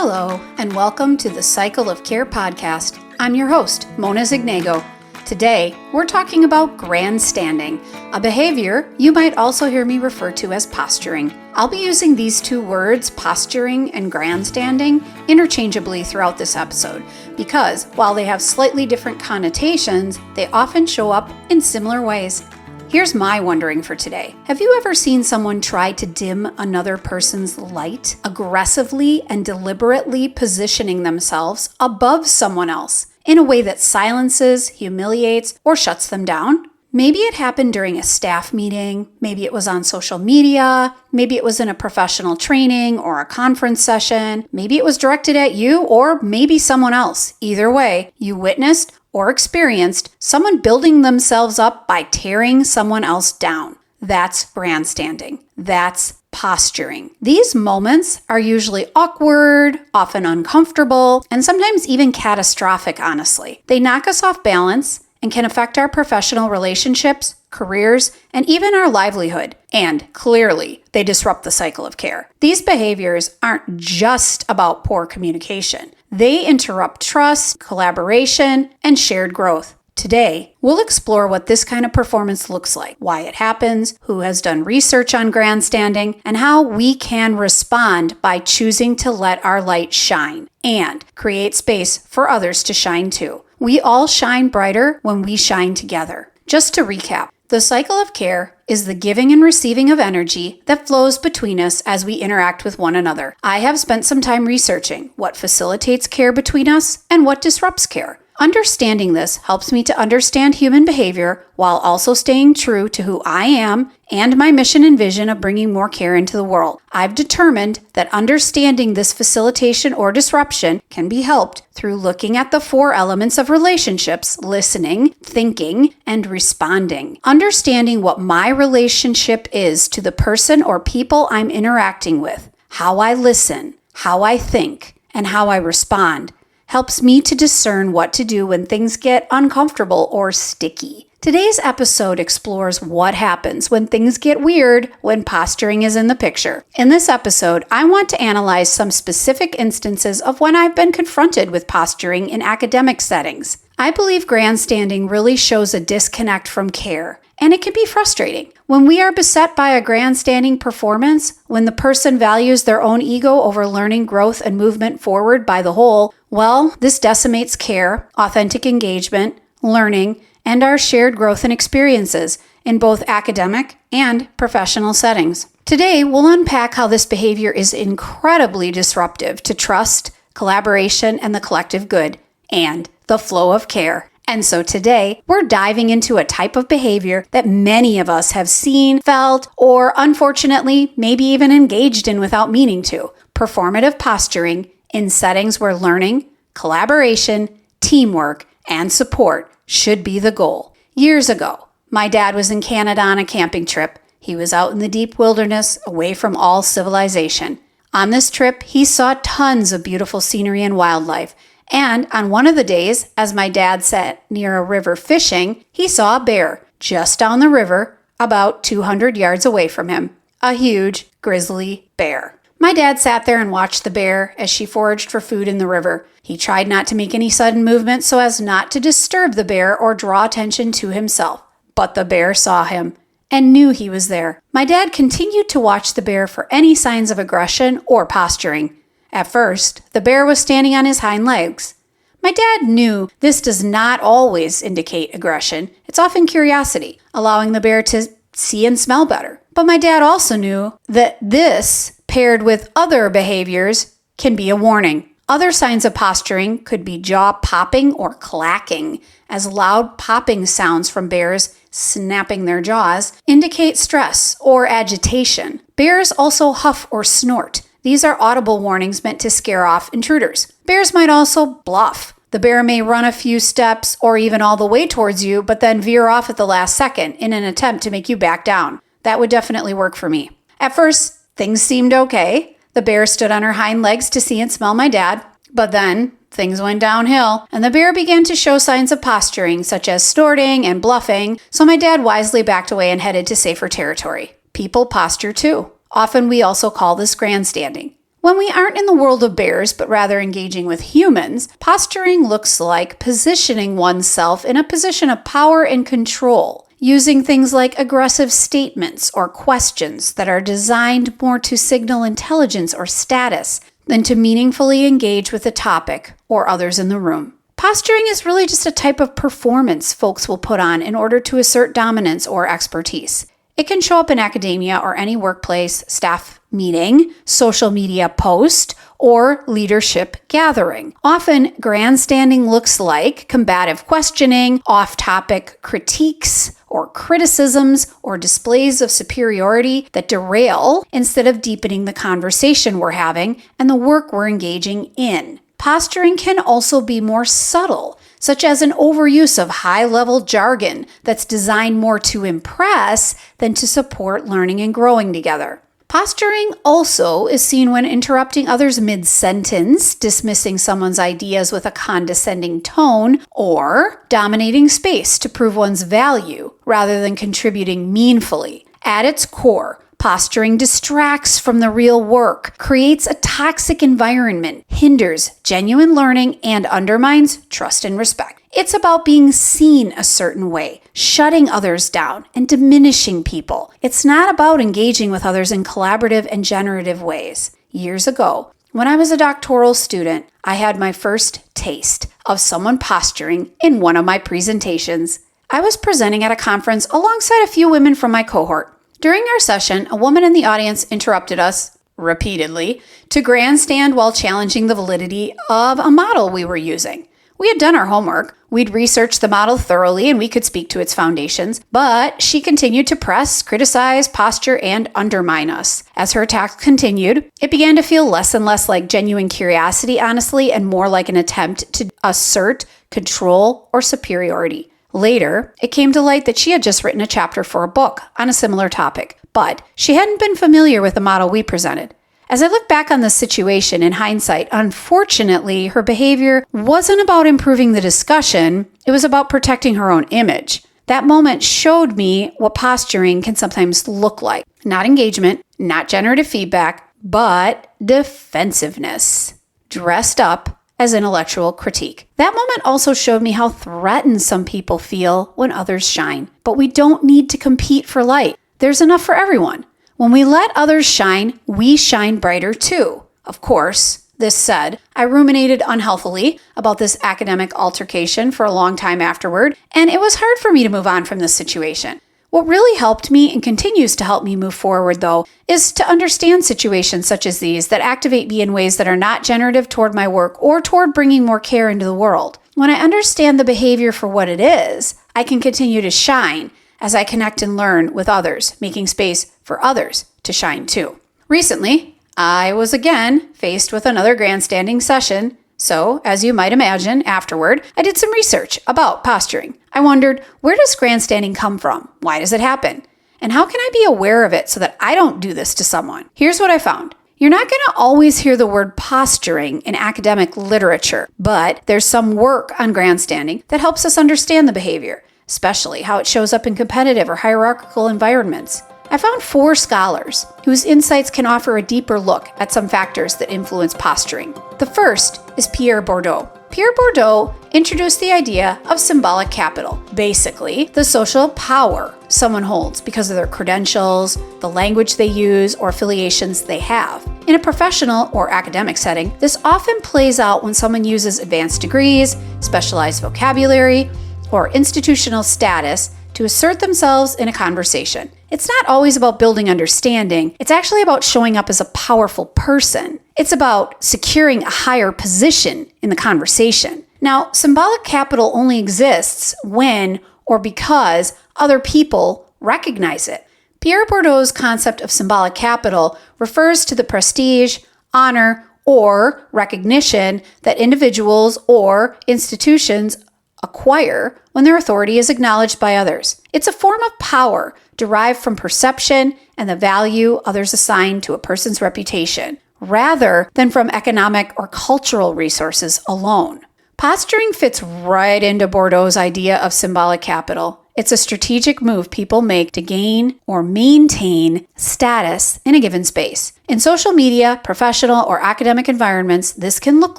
Hello, and welcome to the Cycle of Care podcast. I'm your host, Mona Zignago. Today, we're talking about grandstanding, a behavior you might also hear me refer to as posturing. I'll be using these two words, posturing and grandstanding, interchangeably throughout this episode because, while they have slightly different connotations, they often show up in similar ways. Here's my wondering for today. Have you ever seen someone try to dim another person's light, aggressively and deliberately positioning themselves above someone else in a way that silences, humiliates, or shuts them down? Maybe it happened during a staff meeting, maybe it was on social media, maybe it was in a professional training or a conference session, maybe it was directed at you or maybe someone else. Either way, you witnessed or experienced someone building themselves up by tearing someone else down. That's grandstanding. That's posturing. These moments are usually awkward, often uncomfortable, and sometimes even catastrophic, honestly. They knock us off balance and can affect our professional relationships, careers, and even our livelihood. And clearly, they disrupt the cycle of care. These behaviors aren't just about poor communication. They interrupt trust, collaboration, and shared growth. Today, we'll explore what this kind of performance looks like, why it happens, who has done research on grandstanding, and how we can respond by choosing to let our light shine and create space for others to shine too. We all shine brighter when we shine together. Just to recap, the cycle of care is the giving and receiving of energy that flows between us as we interact with one another. I have spent some time researching what facilitates care between us and what disrupts care. Understanding this helps me to understand human behavior while also staying true to who I am and my mission and vision of bringing more care into the world. I've determined that understanding this facilitation or disruption can be helped through looking at the 4 elements of relationships: listening, thinking, and responding. Understanding what my relationship is to the person or people I'm interacting with, how I listen, how I think, and how I respond helps me to discern what to do when things get uncomfortable or sticky. Today's episode explores what happens when things get weird when posturing is in the picture. In this episode, I want to analyze some specific instances of when I've been confronted with posturing in academic settings. I believe grandstanding really shows a disconnect from care, and it can be frustrating. When we are beset by a grandstanding performance, when the person values their own ego over learning, growth, and movement forward by the whole, well, this decimates care, authentic engagement, learning, and our shared growth and experiences in both academic and professional settings. Today, we'll unpack how this behavior is incredibly disruptive to trust, collaboration, and the collective good, and the flow of care. And so today, we're diving into a type of behavior that many of us have seen, felt, or unfortunately, maybe even engaged in without meaning to: performative posturing in settings where learning, collaboration, teamwork, and support should be the goal. Years ago, my dad was in Canada on a camping trip. He was out in the deep wilderness, away from all civilization. On this trip, he saw tons of beautiful scenery and wildlife. And on one of the days, as my dad sat near a river fishing, he saw a bear just down the river, about 200 yards away from him. A huge, grizzly bear. My dad sat there and watched the bear as she foraged for food in the river. He tried not to make any sudden movement so as not to disturb the bear or draw attention to himself. But the bear saw him and knew he was there. My dad continued to watch the bear for any signs of aggression or posturing. At first, the bear was standing on his hind legs. My dad knew this does not always indicate aggression. It's often curiosity, allowing the bear to see and smell better. But my dad also knew that this, paired with other behaviors, can be a warning. Other signs of posturing could be jaw popping or clacking, as loud popping sounds from bears snapping their jaws indicate stress or agitation. Bears also huff or snort. These are audible warnings meant to scare off intruders. Bears might also bluff. The bear may run a few steps or even all the way towards you, but then veer off at the last second in an attempt to make you back down. That would definitely work for me. At first, things seemed okay. The bear stood on her hind legs to see and smell my dad, but then things went downhill, and the bear began to show signs of posturing, such as snorting and bluffing, so my dad wisely backed away and headed to safer territory. People posture too. Often we also call this grandstanding. When we aren't in the world of bears, but rather engaging with humans, posturing looks like positioning oneself in a position of power and control, using things like aggressive statements or questions that are designed more to signal intelligence or status than to meaningfully engage with the topic or others in the room. Posturing is really just a type of performance folks will put on in order to assert dominance or expertise. It can show up in academia or any workplace, staff meeting, social media post, or leadership gathering. Often, grandstanding looks like combative questioning, off-topic critiques, or criticisms, or displays of superiority that derail instead of deepening the conversation we're having and the work we're engaging in. Posturing can also be more subtle, such as an overuse of high-level jargon that's designed more to impress than to support learning and growing together. Posturing also is seen when interrupting others mid-sentence, dismissing someone's ideas with a condescending tone, or dominating space to prove one's value rather than contributing meaningfully. At its core, posturing distracts from the real work, creates a toxic environment, hinders genuine learning, and undermines trust and respect. It's about being seen a certain way, shutting others down, and diminishing people. It's not about engaging with others in collaborative and generative ways. Years ago, when I was a doctoral student, I had my first taste of someone posturing in one of my presentations. I was presenting at a conference alongside a few women from my cohort. During our session, a woman in the audience interrupted us, repeatedly, to grandstand while challenging the validity of a model we were using. We had done our homework, we'd researched the model thoroughly, and we could speak to its foundations, but she continued to press, criticize, posture, and undermine us. As her attacks continued, it began to feel less and less like genuine curiosity, honestly, and more like an attempt to assert control or superiority. Later, it came to light that she had just written a chapter for a book on a similar topic, but she hadn't been familiar with the model we presented. As I look back on this situation in hindsight, unfortunately, her behavior wasn't about improving the discussion, it was about protecting her own image. That moment showed me what posturing can sometimes look like. Not engagement, not generative feedback, but defensiveness, dressed up as intellectual critique. That moment also showed me how threatened some people feel when others shine. But we don't need to compete for light. There's enough for everyone. When we let others shine, we shine brighter too. Of course, this said, I ruminated unhealthily about this academic altercation for a long time afterward, and it was hard for me to move on from this situation. What really helped me and continues to help me move forward, though, is to understand situations such as these that activate me in ways that are not generative toward my work or toward bringing more care into the world. When I understand the behavior for what it is, I can continue to shine as I connect and learn with others, making space for others to shine too. Recently, I was again faced with another grandstanding session. So, as you might imagine, afterward, I did some research about posturing. I wondered, where does grandstanding come from? Why does it happen? And how can I be aware of it so that I don't do this to someone? Here's what I found. You're not going to always hear the word posturing in academic literature, but there's some work on grandstanding that helps us understand the behavior, especially how it shows up in competitive or hierarchical environments. I found 4 scholars whose insights can offer a deeper look at some factors that influence posturing. The first is Pierre Bourdieu. Pierre Bourdieu introduced the idea of symbolic capital, basically the social power someone holds because of their credentials, the language they use, or affiliations they have. In a professional or academic setting, this often plays out when someone uses advanced degrees, specialized vocabulary, or institutional status to assert themselves in a conversation. It's not always about building understanding. It's actually about showing up as a powerful person. It's about securing a higher position in the conversation. Now, symbolic capital only exists when or because other people recognize it. Pierre Bourdieu's concept of symbolic capital refers to the prestige, honor, or recognition that individuals or institutions acquire when their authority is acknowledged by others. It's a form of power derived from perception and the value others assign to a person's reputation, rather than from economic or cultural resources alone. Posturing fits right into Bourdieu's idea of symbolic capital. It's a strategic move people make to gain or maintain status in a given space. In social media, professional, or academic environments, this can look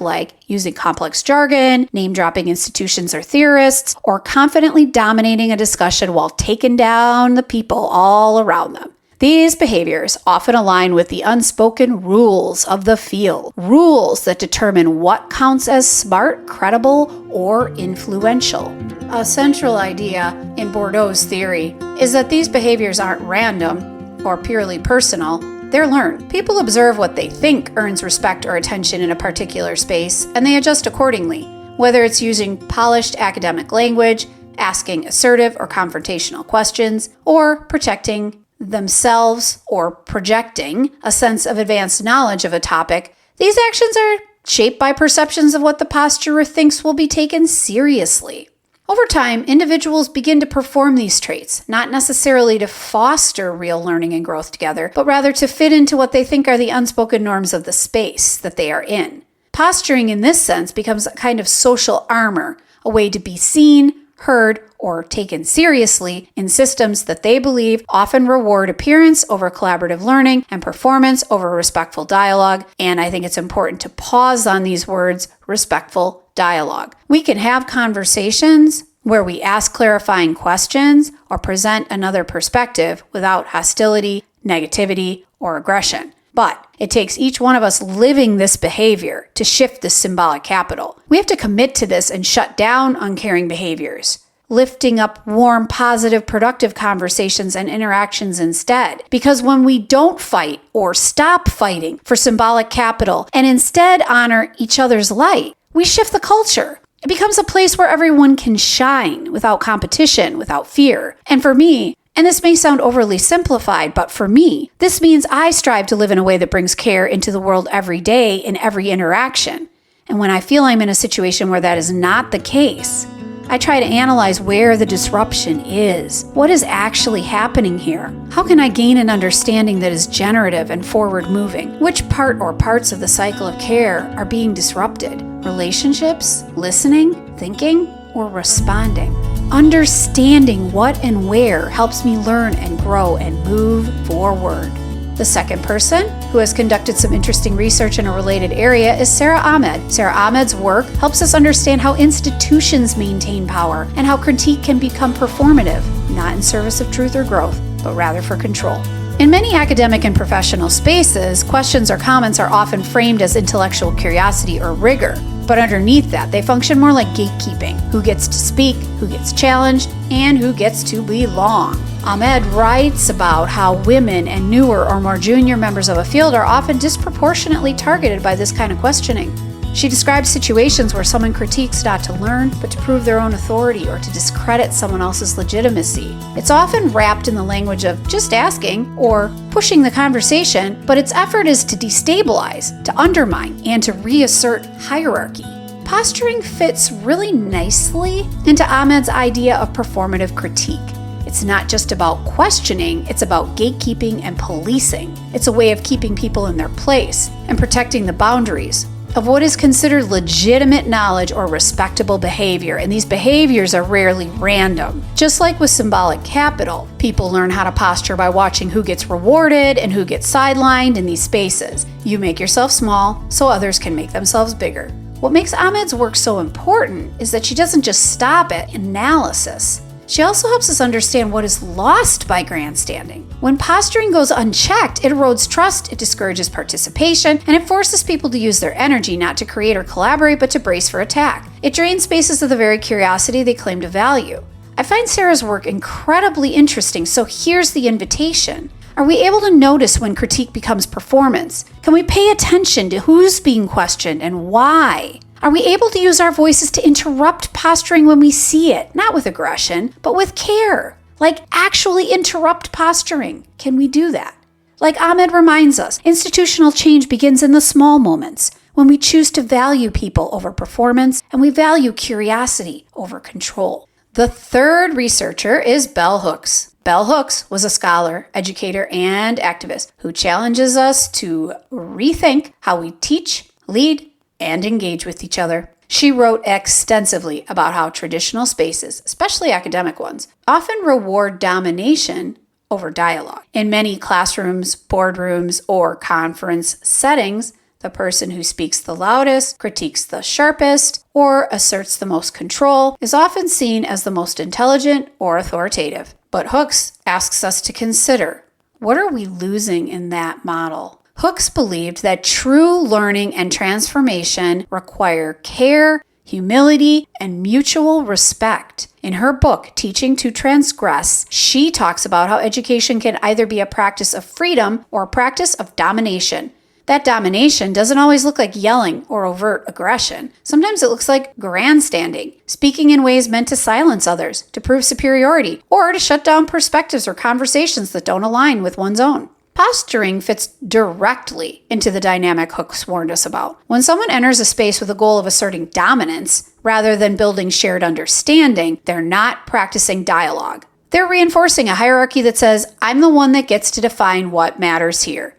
like using complex jargon, name-dropping institutions or theorists, or confidently dominating a discussion while taking down the people all around them. These behaviors often align with the unspoken rules of the field, rules that determine what counts as smart, credible, or influential. A central idea in Bourdieu's theory is that these behaviors aren't random or purely personal. They're learned. People observe what they think earns respect or attention in a particular space, and they adjust accordingly, whether it's using polished academic language, asking assertive or confrontational questions, or protecting themselves or projecting a sense of advanced knowledge of a topic. These actions are shaped by perceptions of what the posturer thinks will be taken seriously. Over time, individuals begin to perform these traits, not necessarily to foster real learning and growth together, but rather to fit into what they think are the unspoken norms of the space that they are in. Posturing in this sense becomes a kind of social armor, a way to be seen, heard, or taken seriously in systems that they believe often reward appearance over collaborative learning and performance over respectful dialogue. And I think it's important to pause on these words, respectful dialogue. We can have conversations where we ask clarifying questions or present another perspective without hostility, negativity, or aggression. But it takes each one of us living this behavior to shift the symbolic capital. We have to commit to this and shut down uncaring behaviors, lifting up warm, positive, productive conversations and interactions instead. Because when we don't fight or stop fighting for symbolic capital and instead honor each other's light, we shift the culture. It becomes a place where everyone can shine without competition, without fear. And for me, and this may sound overly simplified, but for me, this means I strive to live in a way that brings care into the world every day in every interaction. And when I feel I'm in a situation where that is not the case, I try to analyze where the disruption is. What is actually happening here? How can I gain an understanding that is generative and forward-moving? Which part or parts of the cycle of care are being disrupted? Relationships, listening, thinking, or responding? Understanding what and where helps me learn and grow and move forward. The second person, who has conducted some interesting research in a related area, is Sarah Ahmed. Sarah Ahmed's work helps us understand how institutions maintain power and how critique can become performative, not in service of truth or growth, but rather for control. In many academic and professional spaces, questions or comments are often framed as intellectual curiosity or rigor. But underneath that, they function more like gatekeeping. Who gets to speak, who gets challenged, and who gets to belong. Ahmed writes about how women and newer or more junior members of a field are often disproportionately targeted by this kind of questioning. She describes situations where someone critiques not to learn, but to prove their own authority or to discredit someone else's legitimacy. It's often wrapped in the language of just asking or pushing the conversation, but its effort is to destabilize, to undermine, and to reassert hierarchy. Posturing fits really nicely into Ahmed's idea of performative critique. It's not just about questioning, it's about gatekeeping and policing. It's a way of keeping people in their place and protecting the boundaries of what is considered legitimate knowledge or respectable behavior, and these behaviors are rarely random. Just like with symbolic capital, people learn how to posture by watching who gets rewarded and who gets sidelined in these spaces. You make yourself small so others can make themselves bigger. What makes Ahmed's work so important is that she doesn't just stop at analysis. She also helps us understand what is lost by grandstanding. When posturing goes unchecked, it erodes trust, it discourages participation, and it forces people to use their energy not to create or collaborate, but to brace for attack. It drains spaces of the very curiosity they claim to value. I find Sarah's work incredibly interesting, so here's the invitation. Are we able to notice when critique becomes performance? Can we pay attention to who's being questioned and why? Are we able to use our voices to interrupt posturing when we see it, not with aggression, but with care? Like actually interrupt posturing. Can we do that? Like Ahmed reminds us, institutional change begins in the small moments, when we choose to value people over performance and we value curiosity over control. The third researcher is Bell Hooks. Bell Hooks was a scholar, educator, and activist who challenges us to rethink how we teach, lead, and engage with each other. She wrote extensively about how traditional spaces, especially academic ones, often reward domination over dialogue. In many classrooms, boardrooms, or conference settings, the person who speaks the loudest, critiques the sharpest, or asserts the most control is often seen as the most intelligent or authoritative. But Hooks asks us to consider, what are we losing in that model? Hooks believed that true learning and transformation require care, humility, and mutual respect. In her book, Teaching to Transgress, she talks about how education can either be a practice of freedom or a practice of domination. That domination doesn't always look like yelling or overt aggression. Sometimes it looks like grandstanding, speaking in ways meant to silence others, to prove superiority, or to shut down perspectives or conversations that don't align with one's own. Posturing fits directly into the dynamic Hooks warned us about. When someone enters a space with a goal of asserting dominance, rather than building shared understanding, they're not practicing dialogue. They're reinforcing a hierarchy that says, I'm the one that gets to define what matters here.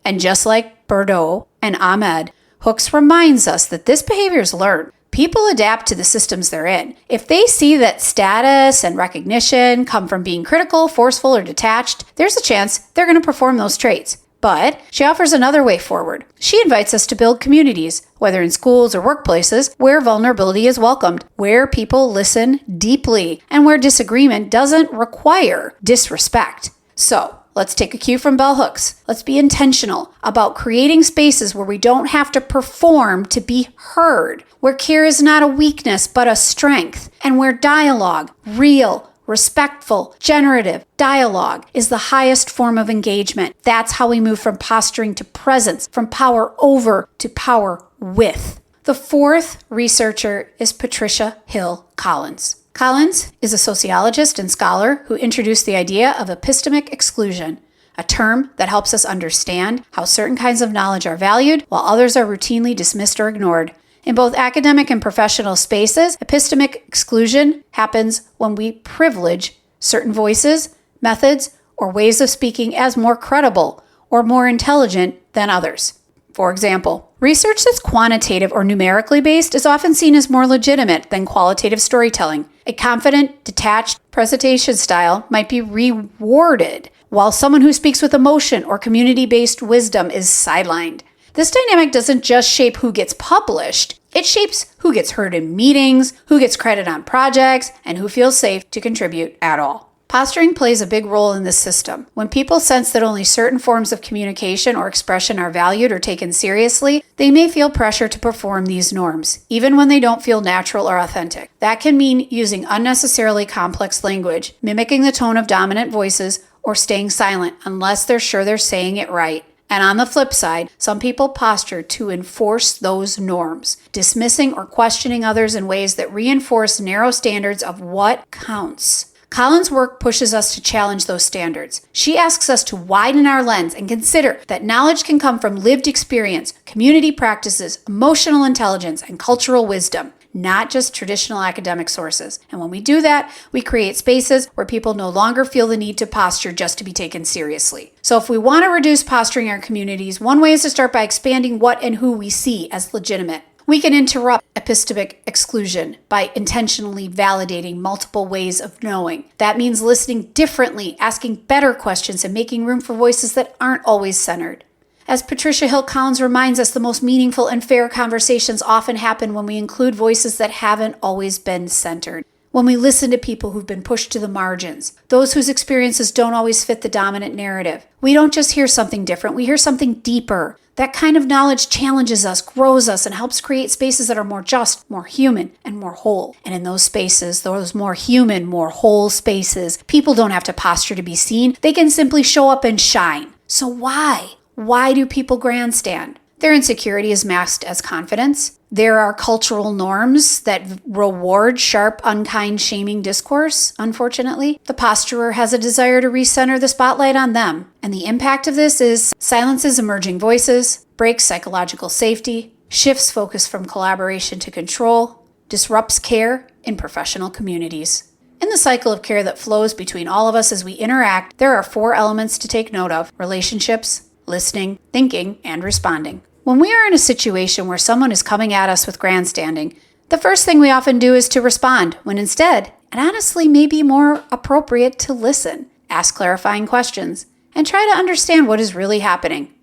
And just like Bordeaux and Ahmed, Hooks reminds us that this behavior is learned. People adapt to the systems they're in. If they see that status and recognition come from being critical, forceful, or detached, there's a chance they're going to perform those traits. But she offers another way forward. She invites us to build communities, whether in schools or workplaces, where vulnerability is welcomed, where people listen deeply, and where disagreement doesn't require disrespect. So, let's take a cue from Bell Hooks. Let's be intentional about creating spaces where we don't have to perform to be heard, where care is not a weakness but a strength, and where dialogue, real, respectful, generative dialogue is the highest form of engagement. That's how we move from posturing to presence, from power over to power with. The fourth researcher is Patricia Hill Collins. Collins is a sociologist and scholar who introduced the idea of epistemic exclusion, a term that helps us understand how certain kinds of knowledge are valued while others are routinely dismissed or ignored. In both academic and professional spaces, epistemic exclusion happens when we privilege certain voices, methods, or ways of speaking as more credible or more intelligent than others. For example, research that's quantitative or numerically based is often seen as more legitimate than qualitative storytelling. A confident, detached presentation style might be rewarded, while someone who speaks with emotion or community-based wisdom is sidelined. This dynamic doesn't just shape who gets published, it shapes who gets heard in meetings, who gets credit on projects, and who feels safe to contribute at all. Posturing plays a big role in this system. When people sense that only certain forms of communication or expression are valued or taken seriously, they may feel pressure to perform these norms, even when they don't feel natural or authentic. That can mean using unnecessarily complex language, mimicking the tone of dominant voices, or staying silent unless they're sure they're saying it right. And on the flip side, some people posture to enforce those norms, dismissing or questioning others in ways that reinforce narrow standards of what counts. Collins' work pushes us to challenge those standards. She asks us to widen our lens and consider that knowledge can come from lived experience, community practices, emotional intelligence, and cultural wisdom, not just traditional academic sources. And when we do that, we create spaces where people no longer feel the need to posture just to be taken seriously. So if we want to reduce posturing in our communities, one way is to start by expanding what and who we see as legitimate. We can interrupt epistemic exclusion by intentionally validating multiple ways of knowing. That means listening differently, asking better questions, and making room for voices that aren't always centered. As Patricia Hill Collins reminds us, the most meaningful and fair conversations often happen when we include voices that haven't always been centered. When we listen to people who've been pushed to the margins, those whose experiences don't always fit the dominant narrative. We don't just hear something different, we hear something deeper. That kind of knowledge challenges us, grows us, and helps create spaces that are more just, more human, and more whole. And in those spaces, those more human, more whole spaces, people don't have to posture to be seen. They can simply show up and shine. So why? Why do people grandstand? Their insecurity is masked as confidence. There are cultural norms that reward sharp, unkind, shaming discourse, unfortunately. The posturer has a desire to recenter the spotlight on them. And the impact of this is silences emerging voices, breaks psychological safety, shifts focus from collaboration to control, disrupts care in professional communities. In the cycle of care that flows between all of us as we interact, there are 4 elements to take note of: relationships, listening, thinking, and responding. When we are in a situation where someone is coming at us with grandstanding, The first thing we often do is to respond, when instead, it honestly may be more appropriate to listen, ask clarifying questions, and try to understand what is really happening.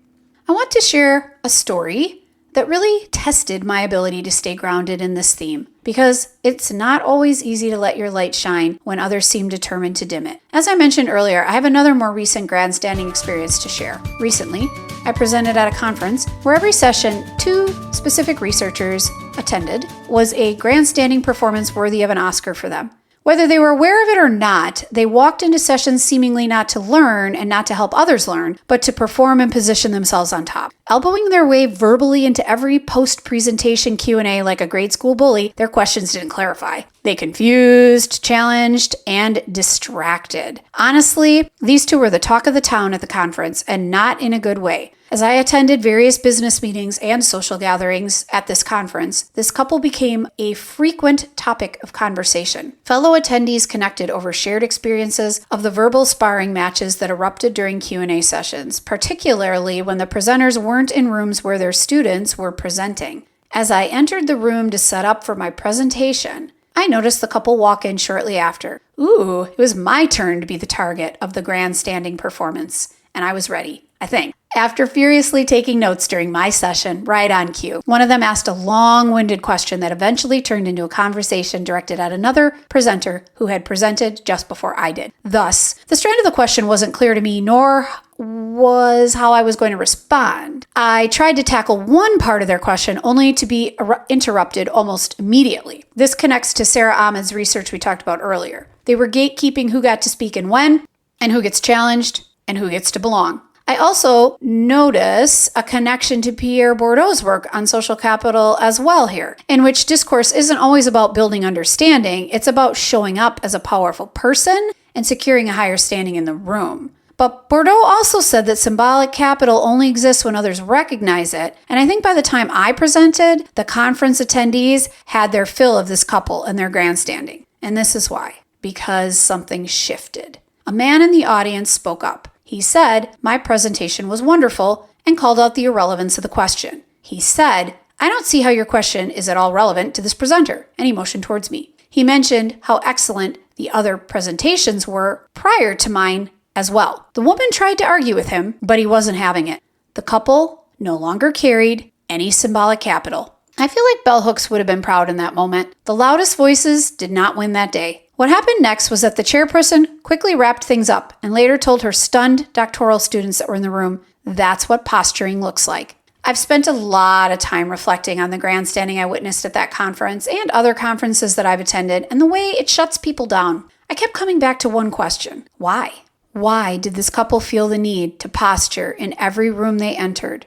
I want to share a story that really tested my ability to stay grounded in this theme, because it's not always easy to let your light shine when others seem determined to dim it. As I mentioned earlier, I have another more recent grandstanding experience to share. Recently, I presented at a conference where every session 2 specific researchers attended was a grandstanding performance worthy of an Oscar for them. Whether they were aware of it or not, they walked into sessions seemingly not to learn and not to help others learn, but to perform and position themselves on top. Elbowing their way verbally into every post-presentation Q&A like a grade school bully, their questions didn't clarify. They confused, challenged, and distracted. Honestly, these 2 were the talk of the town at the conference, and not in a good way. As I attended various business meetings and social gatherings at this conference, this couple became a frequent topic of conversation. Fellow attendees connected over shared experiences of the verbal sparring matches that erupted during Q&A sessions, particularly when the presenters weren't in rooms where their students were presenting. As I entered the room to set up for my presentation, I noticed the couple walk in shortly after. Ooh, it was my turn to be the target of the grandstanding performance, and I was ready, I think. After furiously taking notes during my session, right on cue, one of them asked a long-winded question that eventually turned into a conversation directed at another presenter who had presented just before I did. Thus, the strand of the question wasn't clear to me, nor was how I was going to respond. I tried to tackle one part of their question only to be interrupted almost immediately. This connects to Sarah Ahmed's research we talked about earlier. They were gatekeeping who got to speak and when, and who gets challenged, and who gets to belong. I also notice a connection to Pierre Bourdieu's work on social capital as well here, in which discourse isn't always about building understanding, it's about showing up as a powerful person and securing a higher standing in the room. But Bourdieu also said that symbolic capital only exists when others recognize it, and I think by the time I presented, the conference attendees had their fill of this couple and their grandstanding. And this is why. Because something shifted. A man in the audience spoke up. He said, "My presentation was wonderful," and called out the irrelevance of the question. He said, "I don't see how your question is at all relevant to this presenter," and he motioned towards me. He mentioned how excellent the other presentations were prior to mine as well. The woman tried to argue with him, but he wasn't having it. The couple no longer carried any symbolic capital. I feel like bell hooks would have been proud in that moment. The loudest voices did not win that day. What happened next was that the chairperson quickly wrapped things up and later told her stunned doctoral students that were in the room, "That's what posturing looks like." I've spent a lot of time reflecting on the grandstanding I witnessed at that conference and other conferences that I've attended and the way it shuts people down. I kept coming back to one question. Why? Why did this couple feel the need to posture in every room they entered?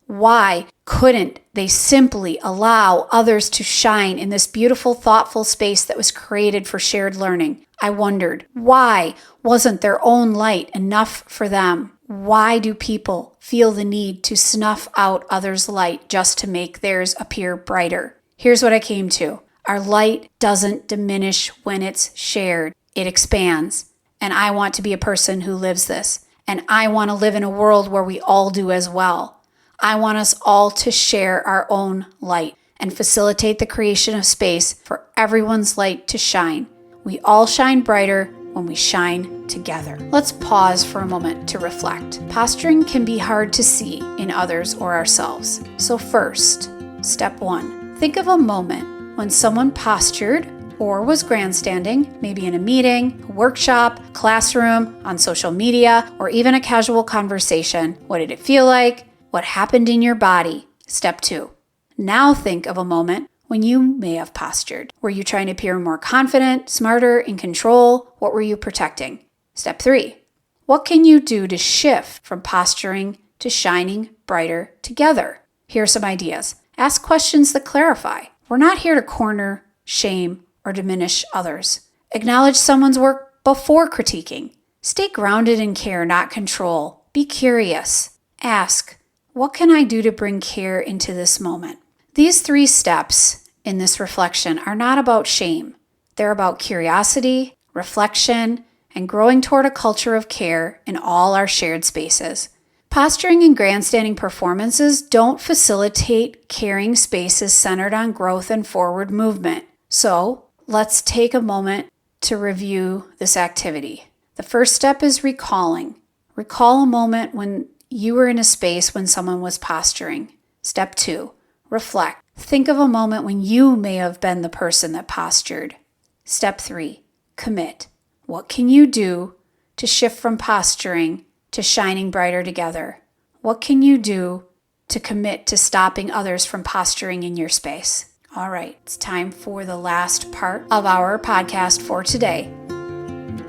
Why couldn't they simply allow others to shine in this beautiful, thoughtful space that was created for shared learning? I wondered, why wasn't their own light enough for them? Why do people feel the need to snuff out others' light just to make theirs appear brighter? Here's what I came to. Our light doesn't diminish when it's shared. It expands. And I want to be a person who lives this. And I want to live in a world where we all do as well. I want us all to share our own light and facilitate the creation of space for everyone's light to shine. We all shine brighter when we shine together. Let's pause for a moment to reflect. Posturing can be hard to see in others or ourselves. So first, step 1, think of a moment when someone postured or was grandstanding, maybe in a meeting, a workshop, classroom, on social media, or even a casual conversation. What did it feel like? What happened in your body? Step 2. Now think of a moment when you may have postured. Were you trying to appear more confident, smarter, in control? What were you protecting? Step 3. What can you do to shift from posturing to shining brighter together? Here are some ideas. Ask questions that clarify. We're not here to corner, shame, or diminish others. Acknowledge someone's work before critiquing. Stay grounded in care, not control. Be curious. Ask, what can I do to bring care into this moment? These 3 steps in this reflection are not about shame. They're about curiosity, reflection, and growing toward a culture of care in all our shared spaces. Posturing and grandstanding performances don't facilitate caring spaces centered on growth and forward movement. So let's take a moment to review this activity. The first step is recalling. Recall a moment when you were in a space when someone was posturing. Step 2, reflect. Think of a moment when you may have been the person that postured. Step 3, commit. What can you do to shift from posturing to shining brighter together? What can you do to commit to stopping others from posturing in your space? All right, it's time for the last part of our podcast for today.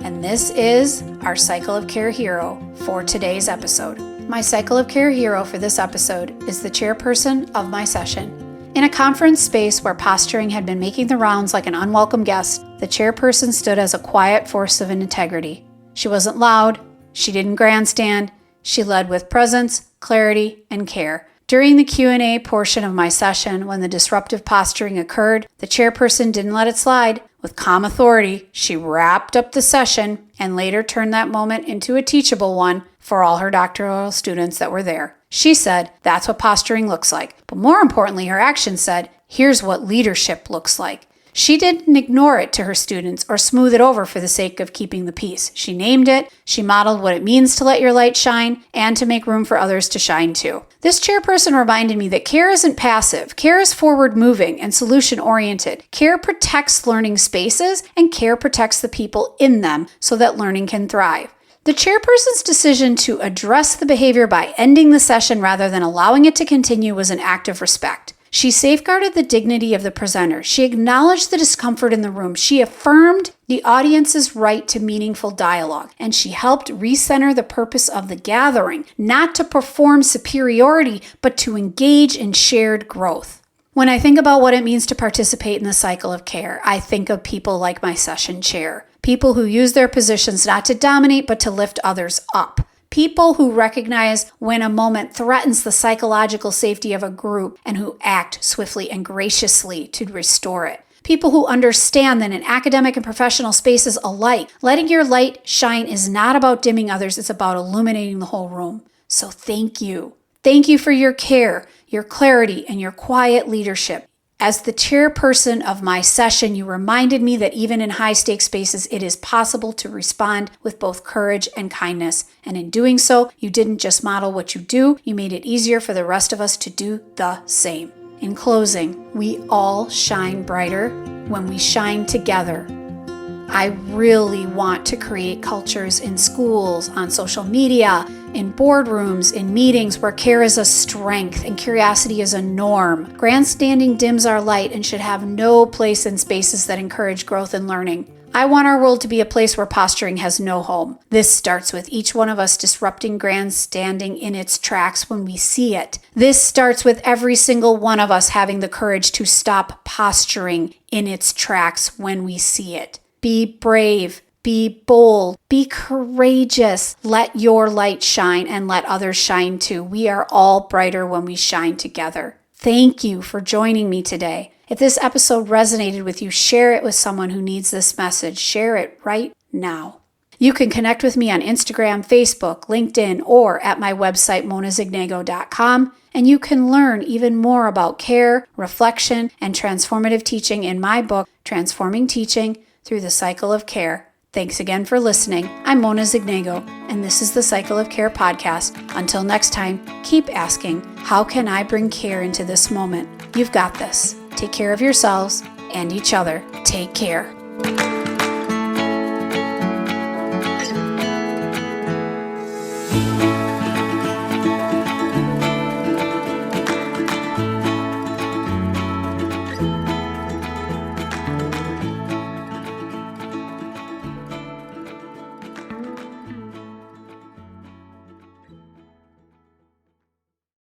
And this is our Cycle of Care hero for today's episode. My Cycle of Care hero for this episode is the chairperson of my session. In a conference space where posturing had been making the rounds like an unwelcome guest, the chairperson stood as a quiet force of integrity. She wasn't loud, she didn't grandstand, she led with presence, clarity, and care. During the Q&A portion of my session, when the disruptive posturing occurred, the chairperson didn't let it slide. With calm authority, she wrapped up the session and later turned that moment into a teachable one for all her doctoral students that were there. She said, "That's what posturing looks like." But more importantly, her action said, "Here's what leadership looks like." She didn't ignore it to her students or smooth it over for the sake of keeping the peace. She named it, she modeled what it means to let your light shine, and to make room for others to shine too. This chairperson reminded me that care isn't passive. Care is forward-moving and solution-oriented. Care protects learning spaces, and care protects the people in them so that learning can thrive. The chairperson's decision to address the behavior by ending the session rather than allowing it to continue was an act of respect. She safeguarded the dignity of the presenter. She acknowledged the discomfort in the room. She affirmed the audience's right to meaningful dialogue. And she helped recenter the purpose of the gathering, not to perform superiority, but to engage in shared growth. When I think about what it means to participate in the cycle of care, I think of people like my session chair. People who use their positions not to dominate, but to lift others up. People who recognize when a moment threatens the psychological safety of a group and who act swiftly and graciously to restore it. People who understand that in academic and professional spaces alike, letting your light shine is not about dimming others, it's about illuminating the whole room. So thank you. Thank you for your care, your clarity, and your quiet leadership. As the chairperson of my session, you reminded me that even in high-stakes spaces, it is possible to respond with both courage and kindness. And in doing so, you didn't just model what you do, you made it easier for the rest of us to do the same. In closing, we all shine brighter when we shine together. I really want to create cultures in schools, on social media, in boardrooms, in meetings where care is a strength and curiosity is a norm. Grandstanding dims our light and should have no place in spaces that encourage growth and learning. I want our world to be a place where posturing has no home. This starts with each one of us disrupting grandstanding in its tracks when we see it. This starts with every single one of us having the courage to stop posturing in its tracks when we see it. Be brave, be bold, be courageous. Let your light shine and let others shine too. We are all brighter when we shine together. Thank you for joining me today. If this episode resonated with you, share it with someone who needs this message. Share it right now. You can connect with me on Instagram, Facebook, LinkedIn, or at my website, monazignego.com. And you can learn even more about care, reflection, and transformative teaching in my book, Transforming Teaching Through the Cycle of Care. Thanks again for listening. I'm Mona Zignego, and this is the Cycle of Care podcast. Until next time, keep asking, how can I bring care into this moment? You've got this. Take care of yourselves and each other. Take care.